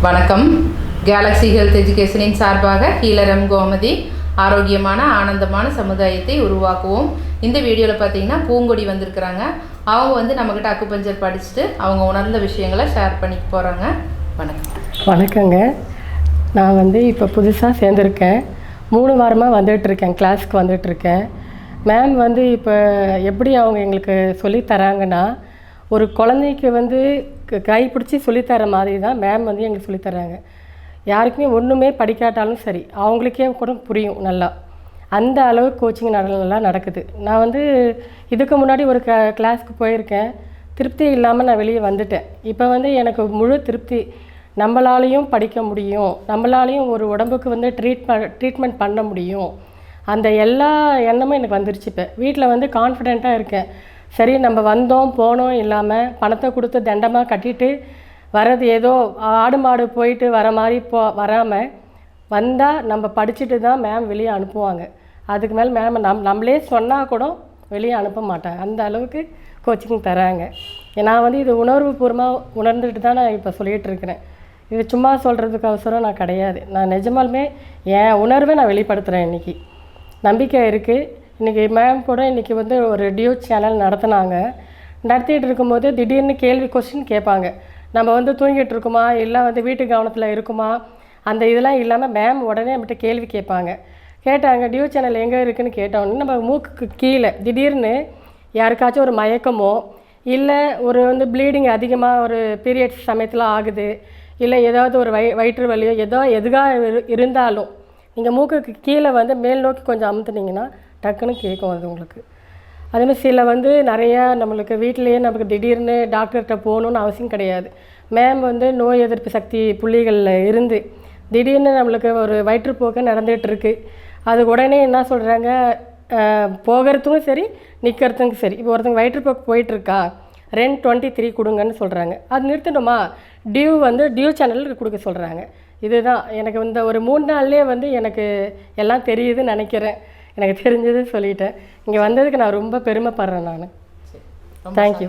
வணக்கம். Galaxy health எஜுகேஷனின் சார்பாக healer M. Gomathi ஆரோக்கியமான ஆனந்தமான சமுதாயத்தை உருவாக்குவோம். இந்த வீடியோவில் பார்த்தீங்கன்னா பூங்கொடி வந்திருக்கிறாங்க. அவங்க நம்மக்கிட்ட அக்குபஞ்சர் படிச்சுட்டு அவங்க உணர்ந்த விஷயங்களை ஷேர் பண்ணிக்க போகிறாங்க. வணக்கம். வணக்கங்க. நான் இப்போ புதுசாக சேர்ந்துருக்கேன். 3 வாரமாக வந்துட்டுருக்கேன், கிளாஸுக்கு வந்துட்டுருக்கேன். மேம் இப்போ எப்படி அவங்க எங்களுக்கு சொல்லித்தராங்கன்னா, ஒரு குழந்தைக்கு கைப்பிடிச்சி சொல்லித்தர மாதிரி தான் மேம் எங்களுக்கு சொல்லித்தராங்க. யாருக்குமே ஒன்றுமே படிக்காட்டாலும் சரி, அவங்களுக்கே கூட புரியும் நல்லா. அந்த அளவுக்கு கோச்சிங் நல்லா நடக்குது. நான் இதுக்கு முன்னாடி ஒரு கிளாஸ்க்கு போயிருக்கேன். திருப்தி இல்லாமல் நான் வெளியே வந்துட்டேன். இப்போ எனக்கு முழு திருப்தி. நம்மளாலையும் படிக்க முடியும், நம்மளாலையும் ஒரு உடம்புக்கு ட்ரீட்மெண்ட் பண்ண முடியும். அந்த எல்லா எண்ணமும் எனக்கு வந்துருச்சு. இப்போ வீட்டில் கான்ஃபிடெண்ட்டாக இருக்கேன். சரி, நம்ம வந்தோம் போனோம் இல்லாமல் பணத்தை கொடுத்து தண்டமாக கட்டிட்டு வர்றது ஏதோ ஆடு மாடு போயிட்டு வர மாதிரி வராமல் வந்தால் நம்ம படிச்சுட்டு தான் மேம் வெளியே அனுப்புவாங்க. அதுக்கு மேலே மேம் நம்மளே சொன்னால் கூட வெளியே அனுப்ப மாட்டாங்க. அந்த அளவுக்கு கோச்சிங் தராங்க. நான் இது உணர்வுபூர்வமாக உணர்ந்துட்டு தான் நான் இப்போ சொல்லிகிட்டு இருக்கிறேன். இது சும்மா சொல்கிறதுக்கு அவசரம் நான் கிடையாது. நான் நிஜமாலுமே என் உணர்வை நான் வெளிப்படுத்துகிறேன். இன்றைக்கி நம்பிக்கை இருக்குது. இன்றைக்கி மேம் கூட இன்றைக்கி ஒரு டியூ சேனல் நடத்திட்டு இருக்கும்போது திடீர்னு கொஸ்டின் கேட்பாங்க. நம்ம தூங்கிட்டு இருக்குமா, இல்லை வீட்டு கவனத்தில் இருக்குமா, அந்த இதெல்லாம் இல்லாமல் மேம் உடனே நம்மகிட்ட கேள்வி கேட்டாங்க. டியூ சேனல் எங்கே இருக்குதுன்னு கேட்டோன்னே நம்ம மூக்குக்கு கீழே திடீர்னு யாருக்காச்சும் ஒரு மயக்கமோ, இல்லை ஒரு ப்ளீடிங் அதிகமாக ஒரு பீரியட்ஸ் சமயத்தில் ஆகுது, இல்லை ஏதாவது ஒரு வயிற்று வலியோ எதுக்காக இருந்தாலும் நீங்கள் மூக்குக்கு கீழே மேல் நோக்கி கொஞ்சம் அமுத்துனீங்கன்னா டக்குன்னு கேட்கும் அது உங்களுக்கு. அதேமாதிரி சில நிறையா நம்மளுக்கு வீட்டிலையே நமக்கு திடீர்னு டாக்டர்கிட்ட போகணுன்னு அவசியம் கிடையாது. மேம் நோய் எதிர்ப்பு சக்தி புள்ளிகளில் இருந்து திடீர்னு நம்மளுக்கு ஒரு வயிற்றுப்போக்கு நடந்துகிட்ருக்கு. அது உடனே என்ன சொல்கிறாங்க, போகிறதுக்கும் சரி நிற்கிறதுக்கும் சரி. இப்போ ஒருத்தங்க வயிற்றுப்போக்கு போயிட்டுருக்கா, REN 23 கொடுங்கன்னு சொல்கிறாங்க. அது நிறுத்தணுமா, டியூ சேனல் கொடுக்க சொல்கிறாங்க. இதுதான் எனக்கு ஒரு 3 நாள்லேயே எனக்கு எல்லாம் தெரியுதுன்னு நினைக்கிறேன். எனக்கு தெரிஞ்சது சொல்லிட்டேன். இங்கே வந்ததுக்கு நான் ரொம்ப பெருமைப்படுறேன். நான் தேங்க்யூ.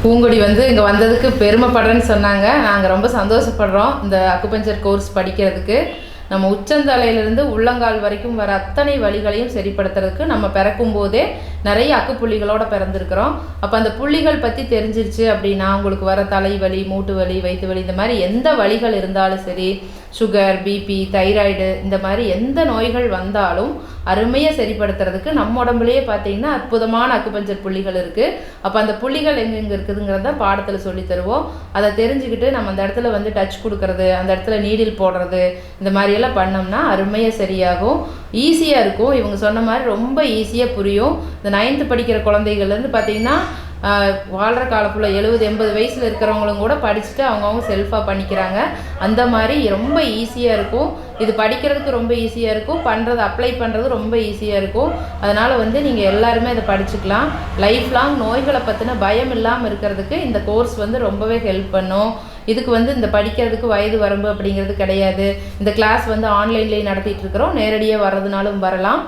பூங்கொடி இங்கே வந்ததுக்கு பெருமைப்படுறேன்னு சொன்னாங்க. நாங்கள் ரொம்ப சந்தோஷப்படுறோம். இந்த அக்குபஞ்சர் கோர்ஸ் படிக்கிறதுக்கு நம்ம உச்சந்தலையிலிருந்து உள்ளங்கால் வரைக்கும் வர அத்தனை வலிகளையும் சரிப்படுத்துறதுக்கு நம்ம பிறக்கும் போதே நிறைய அக்குப்புள்ளிகளோட பிறந்திருக்கிறோம். அப்போ அந்த புள்ளிகள் பற்றி தெரிஞ்சிருச்சு அப்படின்னா உங்களுக்கு வர தலைவலி, மூட்டு வலி, வயிற்று வலி, இந்த மாதிரி எந்த வலிகள் இருந்தாலும் சரி, சுகர், பிபி, தைராய்டு, இந்த மாதிரி எந்த நோய்கள் வந்தாலும் அருமையாக சரிப்படுத்துறதுக்கு நம்ம உடம்புலையே பார்த்தீங்கன்னா அற்புதமான அக்குபஞ்சர் புள்ளிகள் இருக்குது. அப்போ அந்த புள்ளிகள் எங்கெங்கே இருக்குதுங்கிறத பாடத்தில் சொல்லி தருவோம். அதை தெரிஞ்சுக்கிட்டு நம்ம அந்த இடத்துல டச் கொடுக்கறது, அந்த இடத்துல நீடில் போடுறது, இந்த மாதிரியெல்லாம் பண்ணோம்னா அருமையாக சரியாகும். ஈஸியாக இருக்கும். இவங்க சொன்ன மாதிரி ரொம்ப ஈஸியாக புரியும். இந்த 9th படிக்கிற குழந்தைகள்லேருந்து பார்த்தீங்கன்னா வாழ்கிற காலப்புள்ள 70-80 வயசில் இருக்கிறவங்களும் கூட படிச்சுட்டு அவங்கவுங்க செல்ஃபாக பண்ணிக்கிறாங்க. அந்த மாதிரி ரொம்ப ஈஸியாக இருக்கும். இது படிக்கிறதுக்கு ரொம்ப ஈஸியாக இருக்கும், அப்ளை பண்ணுறது ரொம்ப ஈஸியாக இருக்கும். அதனால் நீங்கள் எல்லாருமே இதை படிச்சுக்கலாம். லைஃப் லாங் நோய்களை பற்றின பயம் இல்லாமல் இருக்கிறதுக்கு இந்த கோர்ஸ் ரொம்பவே ஹெல்ப் பண்ணும். இதுக்கு இந்த படிக்கிறதுக்கு வயது வரம்பு அப்படிங்கிறது கிடையாது. இந்த கிளாஸ் ஆன்லைன்லேயே நடத்திட்டு இருக்கிறோம். நேரடியாக வர்றதுனாலும் வரலாம்.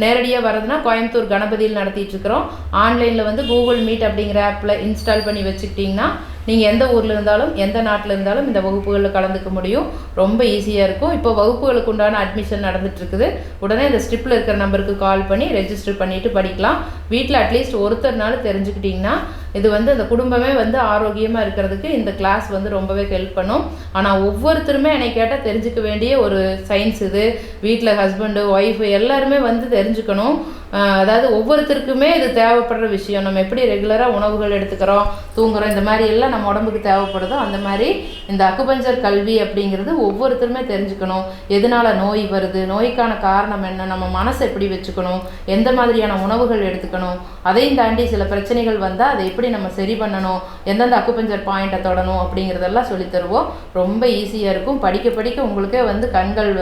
நேரடியாக வர்றதுனா கோயம்புத்தூர் கணபதியில் நடத்திட்டு இருக்கிறோம். ஆன்லைனில் கூகுள் மீட் அப்படிங்கிற ஆப்பில் இன்ஸ்டால் பண்ணி வச்சுக்கிட்டிங்கன்னா நீங்கள் எந்த ஊரில் இருந்தாலும் எந்த நாட்டில் இருந்தாலும் இந்த வகுப்புகளில் கலந்துக்க முடியும். ரொம்ப ஈஸியாக இருக்கும். இப்போ வகுப்புகளுக்கு உண்டான அட்மிஷன் நடந்துகிட்ருக்குது. உடனே இந்த ஸ்ட்ரிப்பில் இருக்கிற நம்பருக்கு கால் பண்ணி ரெஜிஸ்டர் பண்ணிவிட்டு படிக்கலாம். வீட்டில் அட்லீஸ்ட் ஒருத்தர்னாலும் தெரிஞ்சுக்கிட்டிங்கன்னா இது அந்த குடும்பமே ஆரோக்கியமாக இருக்கிறதுக்கு இந்த கிளாஸ் ரொம்பவே ஹெல்ப் பண்ணும். ஆனால் ஒவ்வொருத்தருமே என்னை கேட்டால் தெரிஞ்சுக்க வேண்டிய ஒரு சயின்ஸ் இது. வீட்டில் ஹஸ்பண்டு, ஒய்ஃபு எல்லாருமே தெரிஞ்சுக்கணும். அதாவது ஒவ்வொருத்தருக்குமே இது தேவைப்படுற விஷயம். நம்ம எப்படி ரெகுலராக உணவுகள் எடுத்துக்கிறோம், தூங்குகிறோம், இந்த மாதிரி எல்லாம் நம்ம உடம்புக்கு தேவைப்படுதோ அந்த மாதிரி இந்த அக்குபஞ்சர் கல்வி அப்படிங்கிறது ஒவ்வொருத்தருமே தெரிஞ்சுக்கணும். எதனால் நோய் வருது, நோய்க்கான காரணம் என்ன, நம்ம மனசை எப்படி வச்சுக்கணும், எந்த மாதிரியான உணவுகள் எடுத்துக்கணும், அதையும் தாண்டி சில பிரச்சனைகள் வந்தால் அதை எப்படி நம்ம சரி பண்ணணும், எந்தெந்த அக்குபஞ்சர் பாயிண்ட்டை தொடணும் அப்படிங்கிறதெல்லாம் சொல்லித்தருவோம். ரொம்ப ஈஸியாக இருக்கும். படிக்க படிக்க உங்களுக்கே கண்கள்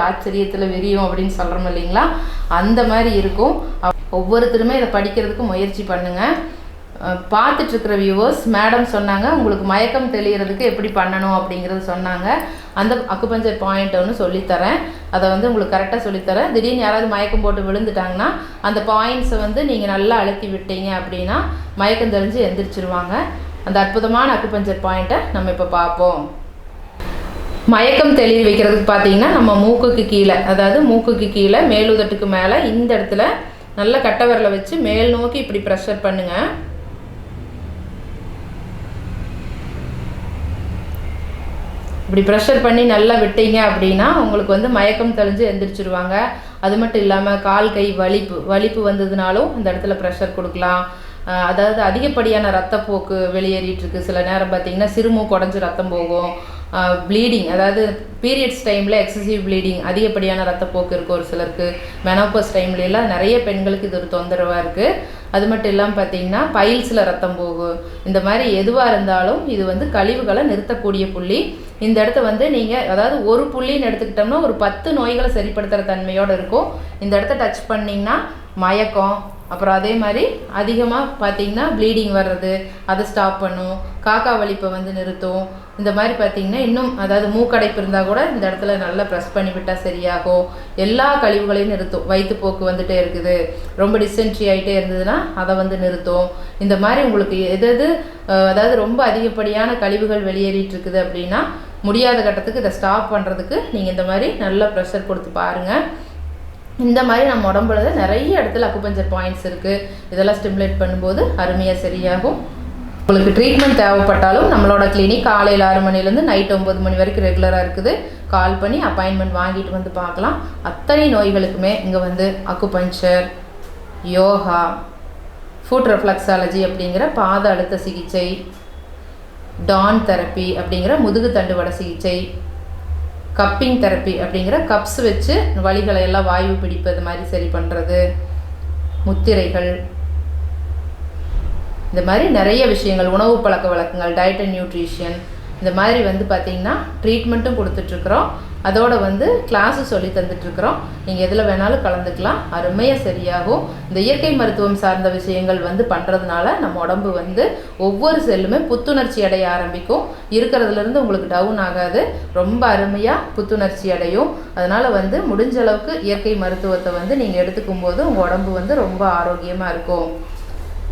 ஆச்சரியத்தில் விரியும் அப்படின்னு சொல்கிறோம் இல்லைங்களா, அந்த மாதிரி இருக்கும். ஒவ்வொருத்தருமே இதை படிக்கிறதுக்கு முயற்சி பண்ணுங்கள். பார்த்துட்ருக்கிற வியூவர்ஸ் மேடம் சொன்னாங்க உங்களுக்கு மயக்கம் தெளிகிறதுக்கு எப்படி பண்ணணும் அப்படிங்கிறது சொன்னாங்க. அந்த அக்குபஞ்சர் பாயிண்ட் ஒன்று சொல்லித்தரேன். அதை உங்களுக்கு கரெக்டாக சொல்லித்தரேன். திடீர்னு யாராவது மயக்கம் போட்டு விழுந்துட்டாங்கன்னா அந்த பாயிண்ட்ஸை நீங்கள் நல்லா அழுத்தி விட்டீங்க அப்படின்னா மயக்கம் தெளிஞ்சு எந்திரிச்சிருவாங்க. அந்த அற்புதமான அக்குபஞ்சர் பாயிண்ட்டை நம்ம இப்போ பார்ப்போம். மயக்கம் தெளிவு வைக்கிறதுக்கு பார்த்தீங்கன்னா நம்ம மூக்குக்கு கீழே, அதாவது மூக்குக்கு கீழே மேலுதட்டுக்கு மேலே இந்த இடத்துல நல்ல கட்டை விரலை வச்சு மேல் நோக்கி இப்படி ப்ரெஷர் பண்ணுங்க. இப்படி ப்ரெஷர் பண்ணி நல்லா விட்டீங்க அப்படின்னா உங்களுக்கு வந்து மயக்கம் தெளிஞ்சு எந்திரிச்சிருவாங்க. அது மட்டும் இல்லாமல் கால் கை வலிப்பு வந்ததுனாலும் அந்த இடத்துல ப்ரெஷர் கொடுக்கலாம். அதாவது அதிகப்படியான ரத்தப்போக்கு வெளியேறிட்டு இருக்கு. சில நேரம் பார்த்தீங்கன்னா சிறுமூக்கு உடஞ்சி ரத்தம் போகும். ப்ளீடிங், அதாவது பீரியட்ஸ் டைமில் எக்ஸசிவ் ப்ளீடிங், அதிகப்படியான ரத்தப்போக்கு இருக்குது ஒரு சிலருக்கு. மெனோபஸ் டைம்லாம் நிறைய பெண்களுக்கு இது ஒரு தொந்தரவாக இருக்குது. அது மட்டும் இல்லாமல் பார்த்தீங்கன்னா பைல்ஸில் ரத்தம் போகும். இந்த மாதிரி எதுவாக இருந்தாலும் இது வந்து கழிவுகளை நிறுத்தக்கூடிய புள்ளி. இந்த இடத்த வந்து நீங்கள், அதாவது ஒரு புள்ளின்னு எடுத்துக்கிட்டோம்னா ஒரு 10 நோய்களை சரிப்படுத்துகிற தன்மையோடு இருக்கும். இந்த இடத்த டச் பண்ணிங்கன்னா மயக்கம், அப்புறம் அதே மாதிரி அதிகமாக பார்த்தீங்கன்னா ப்ளீடிங் வர்றது அதை ஸ்டாப் பண்ணும். காக்கா வலிப்பை வந்து நிறுத்தும். இந்த மாதிரி பார்த்தீங்கன்னா இன்னும், அதாவது மூக்கடைப்பு இருந்தால் கூட இந்த இடத்துல நல்லா ப்ரெஸ் பண்ணி விட்டால் சரியாகும். எல்லா கழிவுகளையும் நிறுத்தும். வயிற்றுப்போக்கு வந்துட்டே இருக்குது, ரொம்ப டிசென்ட்ரி ஆகிட்டே இருந்ததுன்னா அதை வந்து நிறுத்தும். இந்த மாதிரி உங்களுக்கு எது அதாவது ரொம்ப அதிகப்படியான கழிவுகள் வெளியேறிட்டு இருக்குது அப்படின்னா முடியாத கட்டத்துக்கு இதை ஸ்டாப் பண்ணுறதுக்கு நீங்கள் இந்த மாதிரி நல்லா ப்ரெஷர் கொடுத்து பாருங்கள். இந்த மாதிரி நம்ம உடம்புல நிறைய இடத்துல அக்குபஞ்சர் பாயிண்ட்ஸ் இருக்குது. இதெல்லாம் ஸ்டிமுலேட் பண்ணும்போது அருமையாக சரியாகும். உங்களுக்கு ட்ரீட்மெண்ட் தேவைப்பட்டாலும் நம்மளோட கிளினிக் காலையில் 6 மணிலேருந்து நைட் 9 மணி வரைக்கும் ரெகுலராக இருக்குது. கால் பண்ணி அப்பாயின்மெண்ட் வாங்கிட்டு வந்து பார்க்கலாம். அத்தனை நோய்களுக்குமே இங்கே வந்து அக்குபஞ்சர், யோகா, ஃபுட் ரெஃப்ளெக்ஸாலஜி அப்படிங்கிற பாத அழுத்த சிகிச்சை, டான் தெரப்பி அப்படிங்கிற முதுகு தண்டுவட சிகிச்சை, கப்பிங் தெரப்பி அப்படிங்கிற கப்ஸ் வச்சு வலிகளை எல்லாம் வாயு பிடிப்பது மாதிரி சரி பண்ணுறது, முத்திரைகள், இந்த மாதிரி நிறைய விஷயங்கள், உணவு பழக்க வழக்கங்கள், டயட் அண்ட் நியூட்ரிஷன், இந்த மாதிரி வந்து பார்த்திங்கன்னா ட்ரீட்மெண்ட்டும் கொடுத்துட்ருக்குறோம். அதோடு வந்து கிளாஸும் சொல்லி தந்துட்டுருக்குறோம். நீங்கள் எதில் வேணாலும் கலந்துக்கலாம். அருமையாக சரியாகும். இந்த இயற்கை மருத்துவம் சார்ந்த விஷயங்கள் வந்து பண்ணுறதுனால நம்ம உடம்பு வந்து ஒவ்வொரு செல்லுமே புத்துணர்ச்சி அடைய ஆரம்பிக்கும். இருக்கிறதுலேருந்து உங்களுக்கு டவுன் ஆகாது. ரொம்ப அருமையாக புத்துணர்ச்சி அடையும். அதனால் வந்து முடிஞ்ச அளவுக்கு இயற்கை மருத்துவத்தை வந்து நீங்கள் எடுத்துக்கும் போது உங்கள் உடம்பு வந்து ரொம்ப ஆரோக்கியமாக இருக்கும்.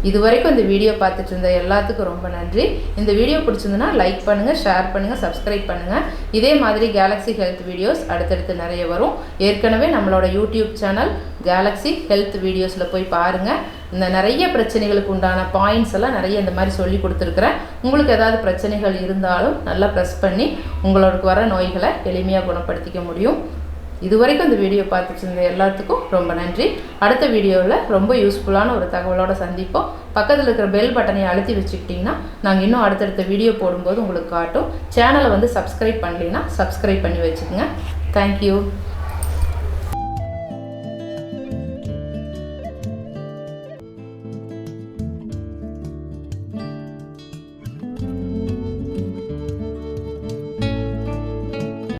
இது வரைக்கும் இந்த வீடியோ பார்த்துட்டு இருந்த எல்லாத்துக்கும் ரொம்ப நன்றி. இந்த வீடியோ பிடிச்சிருந்துன்னா லைக் பண்ணுங்கள், ஷேர் பண்ணுங்கள், சப்ஸ்கிரைப் பண்ணுங்கள். இதே மாதிரி கேலக்ஸி ஹெல்த் வீடியோஸ் அடுத்தடுத்து நிறைய வரும். ஏற்கனவே நம்மளோட யூடியூப் சேனல் கேலக்ஸி ஹெல்த் வீடியோஸில் போய் பாருங்கள். இந்த நிறைய பிரச்சனைகளுக்கு உண்டான பாயிண்ட்ஸ் எல்லாம் நிறைய இந்த மாதிரி சொல்லி கொடுத்துருக்குறேன். உங்களுக்கு ஏதாவது பிரச்சனைகள் இருந்தாலும் நல்லா ப்ரெஸ் பண்ணி உங்களுக்கு வர நோய்களை எளிமையாக குணப்படுத்திக்க முடியும். இது வரைக்கும் இந்த வீடியோ பார்த்துட்டு இருந்த எல்லாத்துக்கும் ரொம்ப நன்றி. அடுத்த வீடியோவில் ரொம்ப யூஸ்ஃபுல்லான ஒரு தகவலோடு சந்திப்போம். பக்கத்தில் இருக்கிற பெல் பட்டனை அழுத்தி வச்சுக்கிட்டிங்கன்னா நாங்கள் இன்னும் அடுத்தடுத்த வீடியோ போடும்போது உங்களுக்கு காட்டும். சேனலை வந்து சப்ஸ்கிரைப் பண்ணலைன்னா சப்ஸ்கிரைப் பண்ணி வச்சுக்கோங்க. தேங்க்யூ.